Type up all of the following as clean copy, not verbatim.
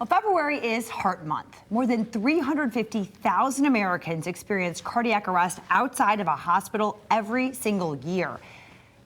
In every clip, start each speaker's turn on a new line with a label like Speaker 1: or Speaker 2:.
Speaker 1: Well, February is Heart Month. More than 350,000 Americans experience cardiac arrest outside of a hospital every single year.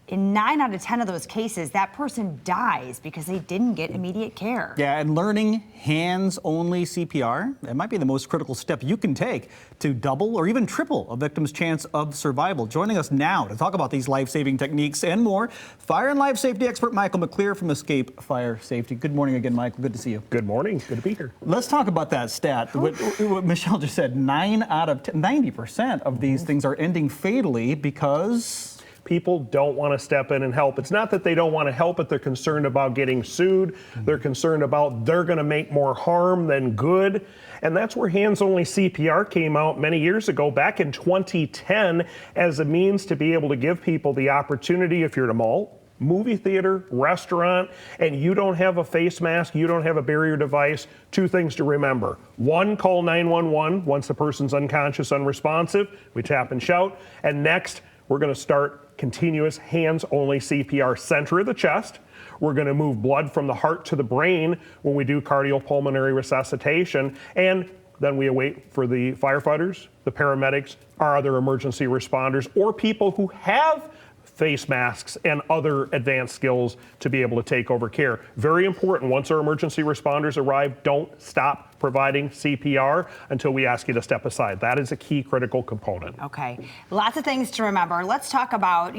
Speaker 1: In 9 out of 10 of those cases, that person dies because they didn't get immediate care.
Speaker 2: Yeah, and learning hands-only CPR, it might be the most critical step you can take to double or even triple a victim's chance of survival. Joining us now to talk about these life-saving techniques and more, fire and life safety expert Michael McClear from E.S.C.A.P.E Fire Safety. Good morning again, Michael. Good to see you.
Speaker 3: Good morning. Good to be here.
Speaker 2: Let's talk about that stat. What Michelle just said, 9 out of 10, 90% of these things are ending fatally because
Speaker 3: people don't want to step in and help. It's not that they don't want to help, but they're concerned about getting sued. They're concerned about they're going to make more harm than good. And that's where hands-only CPR came out many years ago, back in 2010, as a means to be able to give people the opportunity, if you're at a mall, movie theater, restaurant, and you don't have a face mask, you don't have a barrier device, 2 things to remember. 1, call 911 once the person's unconscious, unresponsive. We tap and shout. And next, we're going to start continuous hands-only CPR, center of the chest. We're going to move blood from the heart to the brain when we do cardiopulmonary resuscitation. And then we await for the firefighters, the paramedics, our other emergency responders, or people who have face masks and other advanced skills to be able to take over care. Very important, once our emergency responders arrive, don't stop providing CPR until we ask you to step aside. That is a key critical component.
Speaker 1: Okay, lots of things to remember. Let's talk about,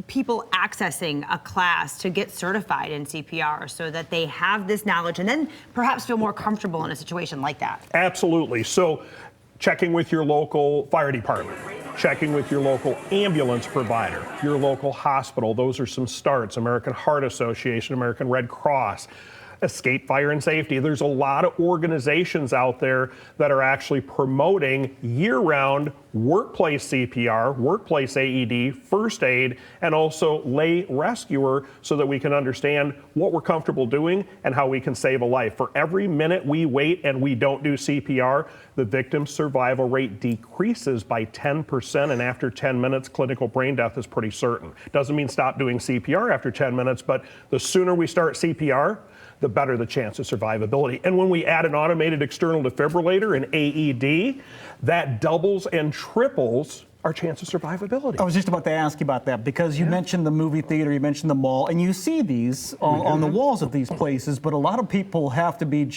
Speaker 1: people accessing a class to get certified in CPR so that they have this knowledge and then perhaps feel more comfortable in a situation like that.
Speaker 3: Absolutely. So checking with your local fire department, checking with your local ambulance provider, your local hospital. Those are some starts. American Heart Association, American Red Cross, E.S.C.A.P.E Fire and Safety. There's a lot of organizations out there that are actually promoting year-round workplace CPR, workplace AED, first aid, and also lay rescuer so that we can understand what we're comfortable doing and how we can save a life. For every minute we wait and we don't do CPR, the victim survival rate decreases by 10%, and after 10 minutes, clinical brain death is pretty certain. Doesn't mean stop doing CPR after 10 minutes, but the sooner we start CPR, the better the chance of survivability. And when we add an automated external defibrillator, an AED, that doubles and triples our chance of survivability.
Speaker 2: I was just about to ask you about that because you mentioned the movie theater, you mentioned the mall, and you see these on the walls of these places, but a lot of people have to be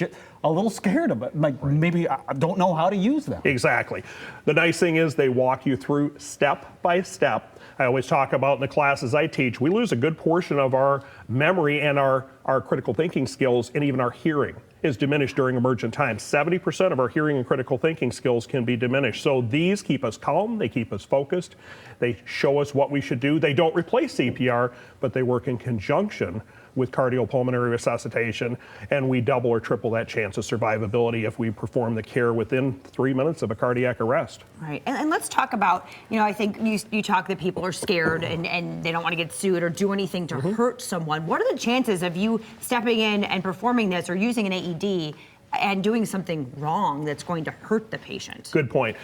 Speaker 2: a little scared of it, like maybe I don't know how to use them.
Speaker 3: Exactly. The nice thing is they walk you through step by step. I always talk about in the classes I teach, we lose a good portion of our memory and our critical thinking skills, and even our hearing is diminished during emergent times. 70% of our hearing and critical thinking skills can be diminished. So these keep us calm, they keep us focused, they show us what we should do. They don't replace CPR, but they work in conjunction with cardiopulmonary resuscitation, and we double or triple that chance of survivability if we perform the care within 3 minutes of a cardiac arrest.
Speaker 1: Right, and let's talk about, I think you talk that people are scared and they don't want to get sued or do anything to hurt someone. What are the chances of you stepping in and performing this or using an AED and doing something wrong that's going to hurt the patient?
Speaker 3: Good point.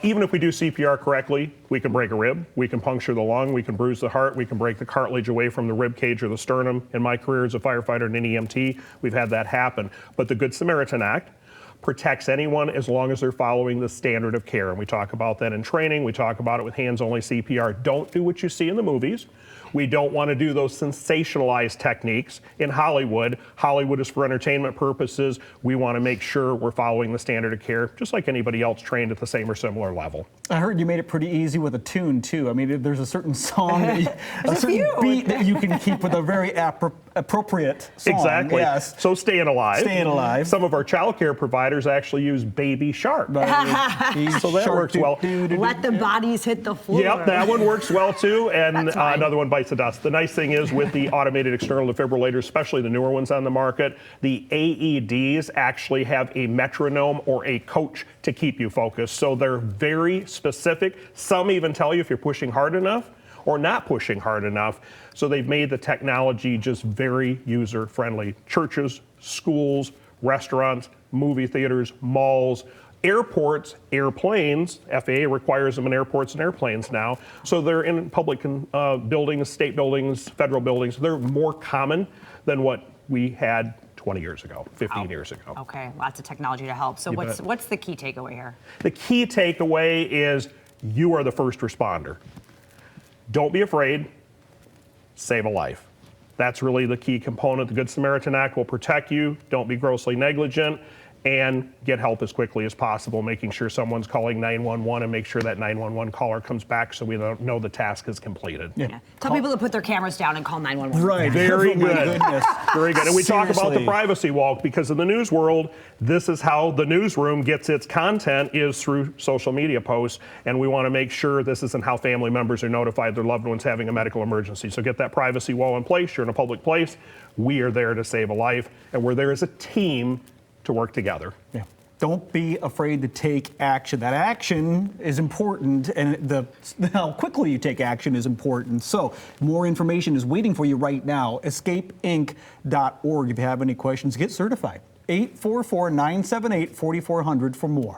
Speaker 3: Even if we do CPR correctly, we can break a rib, we can puncture the lung, we can bruise the heart, we can break the cartilage away from the rib cage or the sternum. In my career as a firefighter and an EMT, we've had that happen. But the Good Samaritan Act protects anyone as long as they're following the standard of care. And we talk about that in training. We talk about it with hands-only CPR. Don't do what you see in the movies. We don't want to do those sensationalized techniques in Hollywood. Hollywood is for entertainment purposes. We want to make sure we're following the standard of care, just like anybody else trained at the same or similar level.
Speaker 2: I heard you made it pretty easy with a tune, too. I mean, there's a certain song, a certain beat that you can keep with a very appropriate song.
Speaker 3: Exactly.
Speaker 2: Yes.
Speaker 3: So Staying Alive.
Speaker 2: Staying Alive.
Speaker 3: Some of our child care providers actually use Baby Shark. So that works well.
Speaker 1: Let the bodies hit the floor.
Speaker 3: Yep, that one works well, too. And another one bites the dust. The nice thing is with the automated external defibrillators, especially the newer ones on the market, the AEDs actually have a metronome or a coach to keep you focused. So they're very specific. Some even tell you if you're pushing hard enough or not pushing hard enough. So they've made the technology just very user-friendly. Churches, schools, restaurants, movie theaters, malls, airports, airplanes. FAA requires them in airports and airplanes now. So they're in public buildings, state buildings, federal buildings. They're more common than what we had 20 years ago, 15 years ago.
Speaker 1: Okay, lots of technology to help. So
Speaker 3: You
Speaker 1: what's
Speaker 3: bet.
Speaker 1: what's the key takeaway here?
Speaker 3: The key takeaway is you are the first responder. Don't be afraid, save a life. That's really the key component. The Good Samaritan Act will protect you. Don't be grossly negligent, and get help as quickly as possible, making sure someone's calling 911 and make sure that 911 caller comes back so we don't know the task is completed.
Speaker 1: Yeah. Tell people to put their cameras down and call 911.
Speaker 2: Right.
Speaker 3: Very
Speaker 2: Oh, my
Speaker 3: good.
Speaker 2: goodness.
Speaker 3: Very good. And we talk about the
Speaker 2: Seriously.
Speaker 3: privacy walk because in the news world, this is how the newsroom gets its content is through social media posts. And we want to make sure this isn't how family members are notified their loved ones having a medical emergency. So get that privacy wall in place. You're in a public place. We are there to save a life. And we're there as a team to work together.
Speaker 2: Yeah. Don't be afraid to take action. That action is important, and how quickly you take action is important. So more information is waiting for you right now. ESCAPEinc.org. If you have any questions, get certified. 844-978-4400 for more.